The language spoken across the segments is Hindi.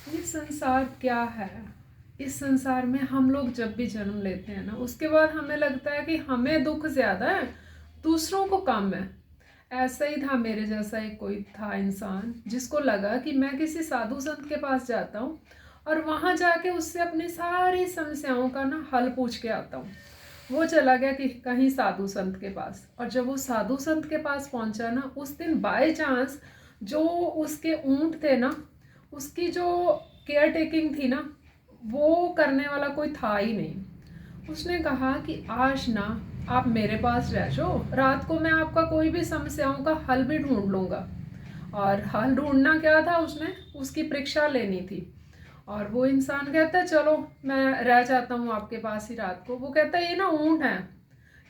ये संसार क्या है? इस संसार में हम लोग जब भी जन्म लेते हैं ना, उसके बाद हमें लगता है कि हमें दुख ज़्यादा है, दूसरों को कम है। ऐसा ही था, मेरे जैसा एक कोई था इंसान जिसको लगा कि मैं किसी साधु संत के पास जाता हूँ और वहाँ जाके उससे अपनी सारी समस्याओं का ना हल पूछ के आता हूँ। वो चला गया कि कहीं साधु संत के पास, और जब वो साधु संत के पास पहुंचा ना, उस दिन बाय चांस जो उसके ऊंट थे ना, उसकी जो केयर टेकिंग थी ना, वो करने वाला कोई था ही नहीं। उसने कहा कि आज ना आप मेरे पास रह जाओ, रात को मैं आपका कोई भी समस्याओं का हल भी ढूंढ लूँगा। और हल ढूंढना क्या था, उसने उसकी परीक्षा लेनी थी। और वो इंसान कहता है चलो मैं रह जाता हूँ आपके पास ही रात को। वो कहता है ये ना ऊँट हैं,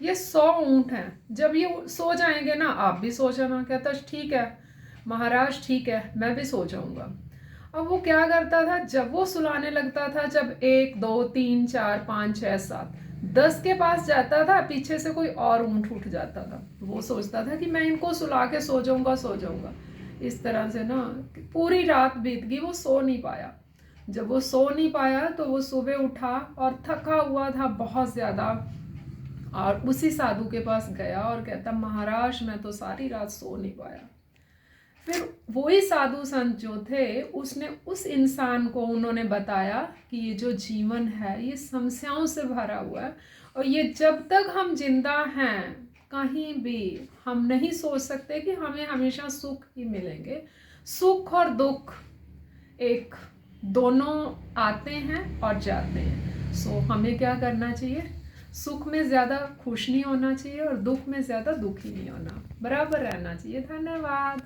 ये 100 ऊँट हैं, जब ये सो जाएंगे ना आप भी सो जाना। कहता ठीक है महाराज, ठीक है, मैं भी सो जाऊंगा। अब वो क्या करता था, जब वो सुलाने लगता था, जब 1 2 3 4 5 6 7 10 के पास जाता था, पीछे से कोई और ऊँट उठ जाता था। वो सोचता था कि मैं इनको सुला के सो जाऊंगा सो जाऊंगा। इस तरह से ना पूरी रात बीत गई, वो सो नहीं पाया। जब वो सो नहीं पाया तो वो सुबह उठा और थका हुआ था बहुत ज़्यादा, और उसी साधु के पास गया और कहता महाराज मैं तो सारी रात सो नहीं पाया। फिर वही साधु संत जो थे, उसने उस इंसान को उन्होंने बताया कि ये जो जीवन है ये समस्याओं से भरा हुआ है, और ये जब तक हम जिंदा हैं कहीं भी हम नहीं सोच सकते कि हमें हमेशा सुख ही मिलेंगे। सुख और दुख एक दोनों आते हैं और जाते हैं। सो हमें क्या करना चाहिए, सुख में ज़्यादा खुश नहीं होना चाहिए और दुख में ज़्यादा दुखी नहीं होना, बराबर रहना चाहिए। धन्यवाद।